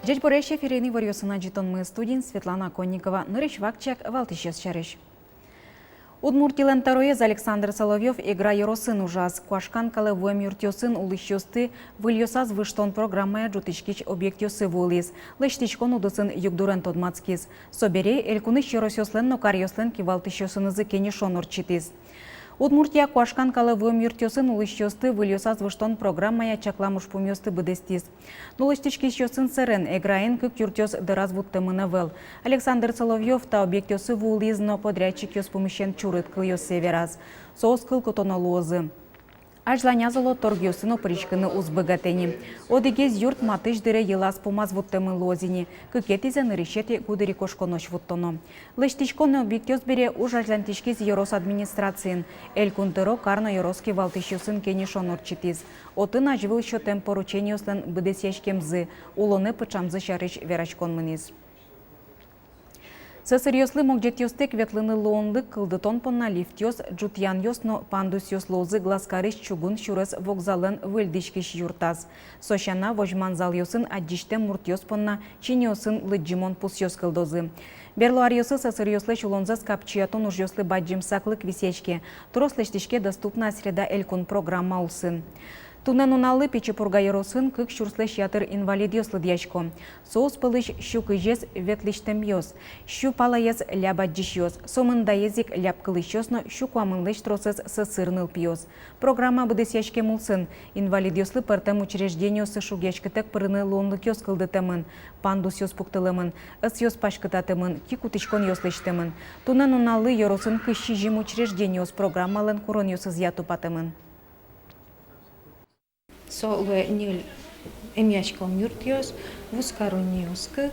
Жеч Бореща ферейный варьосына житонмы студент Светлана Конникова, нырыш вакчак валтышес шарыш. Удмуртилен тароез Александр Соловьев игра Еросын ужас. Куашкан калевуем юртёсын улышёсты выльёсаз выштон программая жутышкич объектёсы вулис. Лыштичкон удысын югдурен тодмацкис. Соберей элькуныш еросёслен нокарьёслен кивалтышёсынызы кенешон урчитис. Удмуртия Куашкан калевуем юртёсын улышёсты выльёсаз выштон программая чакламуш пумёсты быдестис. Нулыштичкичёсын сырен играен кык юртёс дыразвуттымынывел. Александр Соловьев та объектёсы вулис, но подрядчик ёс помещен чурыт кыльёс севераз. Соос кыл котонолозы. Ажланязало торгиосыно причканы узбыгатени. Одегез юрт матыш дыре елас помаз вуттымы лозини. Кыкетизе нырышети гудыри кошконош вуттоно. Лыштичконы объектёс бере уж ажлантишкиз Ерос администрациян. Эль кунтыро карно Ероски валтышёсын кенешон урчитиз. Отын ажвыл шотем поручениослен быдесешкемзы. Улоны пычамзы шарыш верачконмыниз. Сесерьёслы могжетёстек ветлыны лоонды кылдытон понна лифтёс, джутьян ёсно пандусёс лозы гласкарыш чугун шурес вокзалын выльдишкиш юртаз. Сошана вожман зал ёсын аддиште муртёс понна чинёсын лыджимон пусёс кылдозы. Берлуарьёсы сесерьёслы чулонзас капчиятон ужёслы баджим саклык висечке. Турослештишке доступна среда элькун программа улсын. Тунен уналы Печепурга Еросын кык шурслеш ятыр инвалид ёслы дьячко. Соус пылыш щукыжес ветлиштем ёс. Щу палаез лябаджиш ёс. Сомында език ляп кылыш ёсно щукуамынлыш тросес сысырныл пьёс. Программа быдысяшке мулсын. Инвалид ёслы пыртем учреждениёсы шугячкытек пырыны лонлык ёс кылдытемын. Пандус ёс пуктылымын. Ыс ёс пашкытатымын. Кикутышкон ёслештемын. Тунен уналы Еросын кыщи жим учреждениёс программалын курон ёсыз ятупатымын. Соле ниль эмячком юртиос, вускаруниоскы,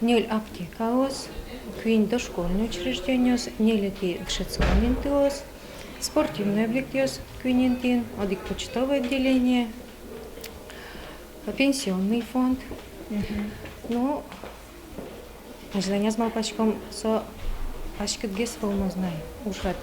ниль аптекаос, квин дошкольный учреждениос, ниль гшецкоментиос, спортивный объектиос, квинентин, одик почтовое отделение, пенсионный фонд. Ну, ожидание с малпачком со пачкет гес волнозной ушат.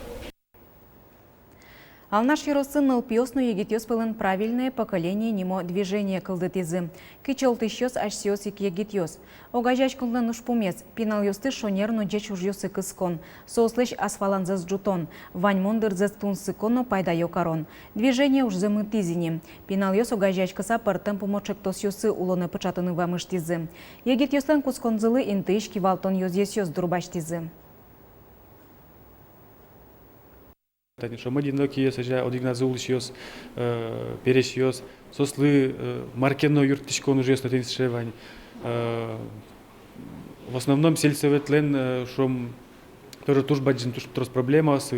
Ал наш Еросын ылпиосну егетёс пылын правильное поколение нимо движение кылдытизы. Кычолтышёс ашсиосик егетёс. Огажач кылдын ушпумес, пинал ёсты шонерну джеч ужёсы кыскон. Сослыш асфаланзыз джутон. Ваньмондырзыз тунсыкону пайда ёкарон. Движение уж замытизине. Пинал ёс огажач кыса пыртым помочек тосёсы улоны пычатыны вамыштизы. Егетёслен кусконзылы интыш кивалтон ёзесёс дурбаштизы. Что мы одиноки есть, а одигназул есть, переш есть, сосли маркено юртишкон уже есть на теншевань. В основном сельсоветлен, что тоже туж баджин туж трос проблема с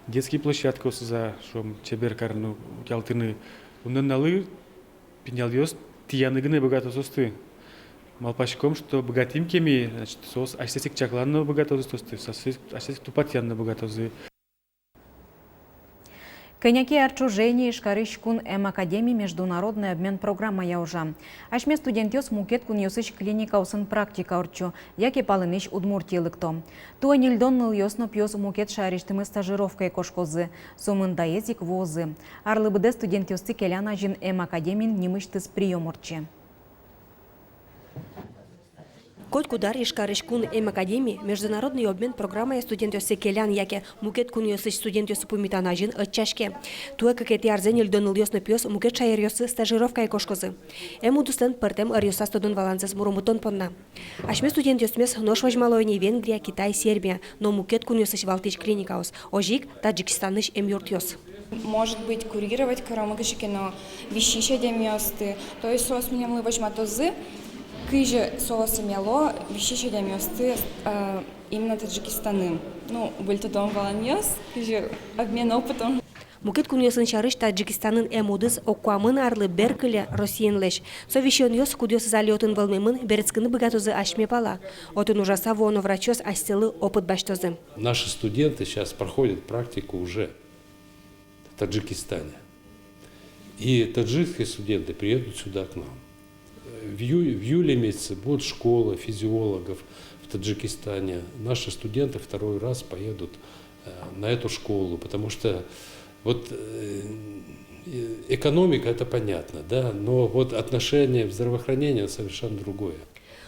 детские площадки за что чеберкарну ялтыны. Он налый пенял есть, тияны гны богато состы. Малпачком, что богатим кеми, значит сос, а сесик чакланно богато состы, а сесик тупатьянно богато состы. Коняки арчужение шкарыш кун Академии международный обмен программа яужа. Ашме студентёс мукет кун ёсыш клиника усын практика орчу, яке палыныш удмуртийлыкто. Туанильдон ныл ёсно пьёс мукет шариштымы стажировкой кошкозы, сомында език возы. Арлыбыды студентёсты келяна жин Академин немыштыз прием орче. Кот кудар ишкарыш кун Академии международный обмен программая студентёсы келян яке мукет кун ёсыш студентёсы пумитана жин отчашке. Туа какети арзен илдоныл ёсно пьёс мукет шайыр ёсы стажировка и кошкозы. Удуслен пыртем ыр студент валанзас мурумутон понна. Ашме студентёсмес нош важмалойни Венгрия, Китай, Сербия, но мукет кун ёсыш валтыш клиникаус. Ожик Таджикистаныш юрт ёс. Может быть, курировать коромыгашикино вещища демиосты, то есть сос минимлы важматозы. Кыжи соосымело вещище демиосты именно Таджикистаны. Ну, был дом валаньос, кыжи обмен опытом. Мукет куньосын шарыш Таджикистанын эмудыз окуамын арлы беркеле Россиянлеш. Совещен ёс кудёсы залётын волмемын берецкыны богатозы ашме пала. Отын ужаса воно врачёс астелы опыт баштозы. Наши студенты сейчас проходят практику уже в Таджикистане. И таджикские студенты приедут сюда к нам. В июле месяце будет школа физиологов в Таджикистане. Наши студенты второй раз поедут на эту школу, потому что Вот экономика это понятно, да, но вот отношение в здравоохранении совершенно другое.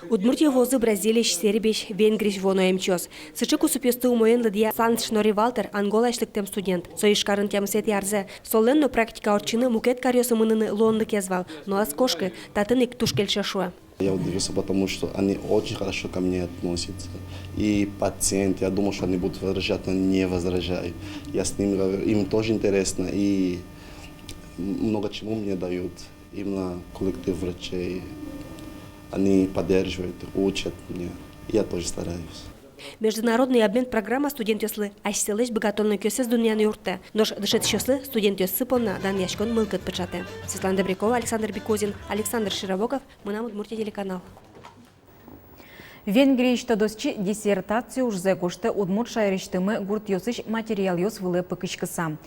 Удмуртия возы Бразилич, Сербич, Венгрич воно мчос. Сычыку супесты умоен лыдья Санс Шнори Валтер, Ангола тем студент. Соишкарын тем сет ярзе. Соленно практика орчины мукет карьосы мыныны лонды кезвал. Но аз кошки, татыник тушкель шашуа. Я удивился, потому что они очень хорошо ко мне относятся. И пациенты, я думал, что они будут возражать, но не возражают. Я с ними говорю, им тоже интересно и много чему мне дают. Именно коллектив врачей. Они поддерживают, учат меня. Я тоже стараюсь. Международный обмен программа студент ёслы ашселеш богатонный көсіз дүнияны юртты. Дош дышет шёслы студент ёсы полна дан яшкон мылкыт пычаты. Светлана Добрякова, Александр Бекозин, Александр Широбоков, Мынам Удмуртия телеканал. Венгрия штадосчи диссертацию уже кошты удмурт шайриштымы гурт ёсыш материал ёс вылы пыкышкыса.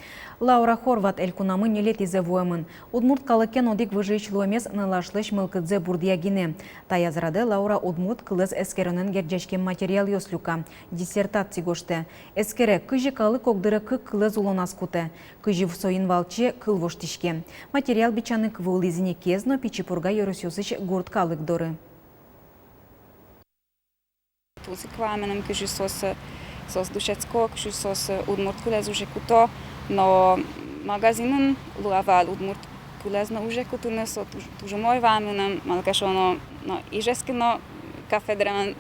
Лаура Хорват элькунамы нелет изевуэмын. Удмурт калыкен одик выжыч луэмес налашлыш мылкыдзе бурдиягине. Таязрады Лаура удмурт кылыз эскеренен герджешкен материал ёс люка. Диссертации кошты. Эскере кыжы калы когдыры кылыз улонас куты. Кыжы всоин валче кыл воштишке. Материал бичанык выл изине кезно пичипурга ёрыс ёсыш гурт калык доры. Узикваменem kysyä sos dušecko, kysyä sos udmurt kules užekuto, no magazinen luaval udmurt kules no užekutune so tužu moj vamenem, malkaš ono no ižeskino kafedran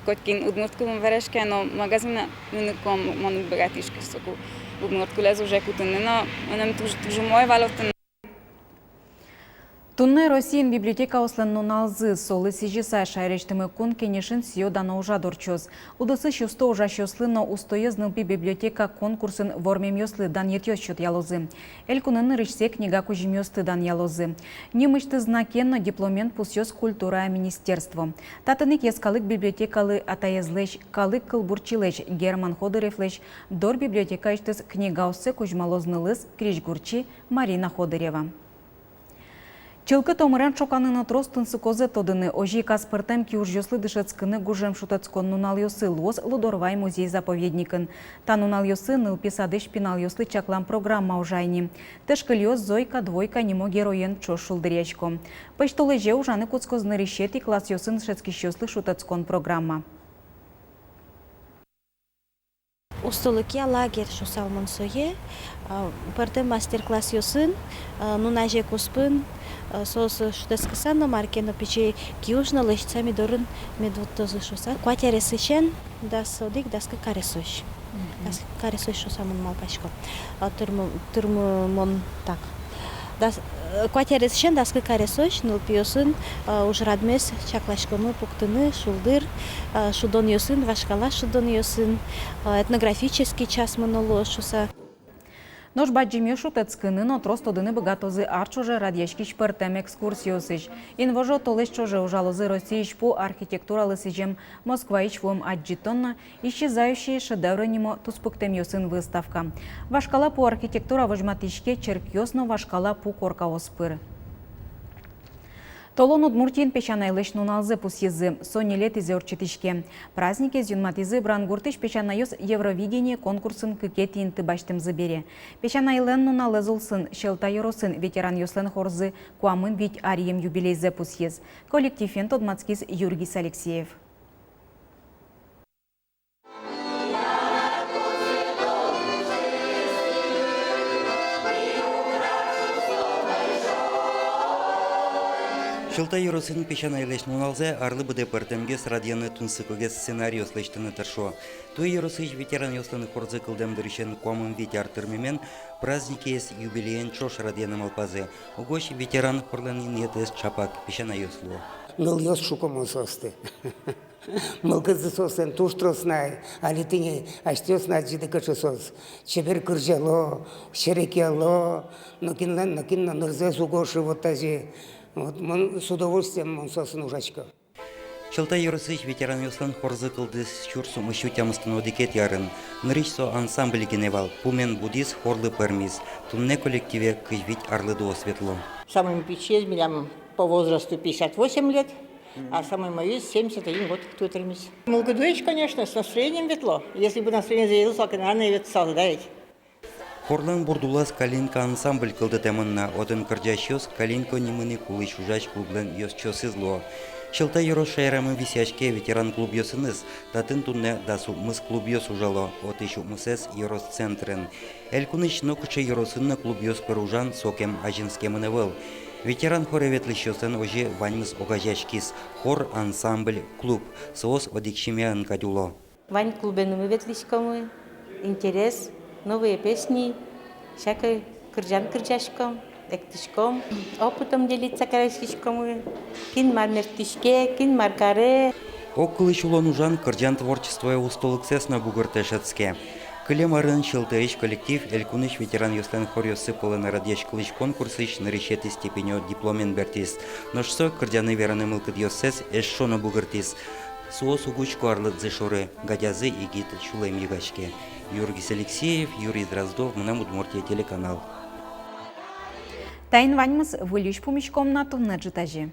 kotkin udmurt kulum vereške, no magazina minukom monu bratiške soku udmurt kules užekutune, no onem tužu moj valotun. Тунны Россиян библиотека ослын налзы солы сижиса шайрештімі кун кенешін сио дана ужа дорчоз. Удысы шусто ужа шослы но устоез нылпи библиотека конкурсын вормем ёслы дан етёс счет ялозы. Эль кунын рышсе книга кужим ёсты дан ялозы. Немышты знакенно дипломент пусёс культура министерство. Татынык ескалык библиотекалы атаезлэш, калык кылбурчилэш, Герман Ходыревлэш, дор библиотека иштыз книга осы кужмалознылыз Кришгурчи Марина Ходырева. Чылкы томыран шоканына тростын сыкозы тодыны ожи каспыртем ки уж ёслы дышецкыны гужем шутацкон нунал ёсы лоз Лудорвай музей-заповедникын. Та нунал ёсы нылпи садыш пинал ёслы чаклам программа ужайни. Тышкыл ёс зойка двойка немо героен чош шулдыречко. Пэштолы же ужаны куцкозны решети класс ёсын шецкиш ёслы шутацкон программа. Устолыке лагерь шусалман сое, пырты мастер-класс ёсын, нунаже куспын, сос шутескасан маркено пече киужна лещцами дорын медвотозы шуса. Кватересычен дас одик даска каресуш. Дас каресуш шусаман малпачко. Турмон так. Дас кватересычен даска каресуш, нылпиосын ужрадмес чаклашкону пуктыны шулдыр, шудон ёсын, вашкала шудон ёсын, этнографический час моноло шуса. Нож баджиме шутецкыны, но тростодыны богатозы арчуже радьешкич пертем экскурсиосыч. Инвожо толеш чоже ужалозы Россиич по архитектуралы сижем Москваич вом аджитонна, исчезающие шедевры немо туспуктем ёсын выставка. Вашкала по архитектура вожматишке черкёсно вашкала по коркаоспыр. Толон Удмуртин печанайлыш нуналзы пусьезы, сони лет изе орчетишке. Праздники зюнматизы брангуртыш печанайос Евровидение конкурсын кыкетин тыбаштым забере. Печанайлен нуналы зулсын, шелта йоросын ветеран ёслен хорзы, куамын вить арием юбилейзе пусьез. Коллективен Тодмацкиз Юргис Алексеев. Шылта юросын пешанайлеш нуналзе арлы буде партемгес радияны тунсыкогес сценарий ослештыны тыршо. Той юросыч ветеран ёсланы хорзы кылдем дырышен куамын ветер тырмемен праздники ес юбилеен чош радияны малпазе. Угош ветеран хорланин етес чапак пешана ёсло. Ныл ёс шукомын состы. Мылкызы состен туштроснай, али тыне аштёсна жиды кышы сос. Чебер кыржало, шерекело, накинна нырзе сугоши вот тази. Вот с удовольствием он сосын ужачка. Шылта юросыч ветеран ёслан хорзы кылдыс чурсу мыщу тямыстын одикет ярын. Нырычсо ансамбль геневал, пумен буддист хорлы пермис. Тунне коллективе кыжвить арлы до светло. Самым печезмелям по возрасту 58 лет, а самый мою 71 год кто термис. Молодой, конечно, с настроением ветло. Если бы настроение заявилось, то, наверное, ведь создать. Хорлан бурдулас калинка ансамбль кылды темынна одын кырджащёс калинко нимыны кулыш ужач клублен ёсчосызло. Шылта йорош шайрамы висяшке ветеран клуб йосыныз, татын тунне дасу мыс клуб йос ужало, отышу мысес йорос центрен. Элькуныш нокуче йоросынна клуб йос перужан сокем ажинскемыны выл. Ветеран хореветлы щосен ожи ваньмыз огажашкис, хор ансамбль клуб, соос одикшимян кадюло. Вань клубенымы ветлишкомы, интерес, новые песни, всякой кыржан-кыржашком, эктишком, опытом делиться карашкишкомы, кин мар мертишке, кин мар каре. Оккылыш улон ужан кырджан творчество устолыксес на бугыртешецке. Кылемарын шылтырыш коллектив Элькуныш ветеран йостен хор йосыпылы нарадеш кылыш конкурсыш наречети степенё дипломен бертис. Ношсо кырджаны вераны мылкыт йоссес эш шоно бугыртис. Суос угучку арлыт зешоры, гадязы игит шулем егачке. Юргис Алексеев, Юрий Дроздов, Мына Удмуртия телеканал. Тайын ваньмыз вылюш пумичком на тунна джитажи.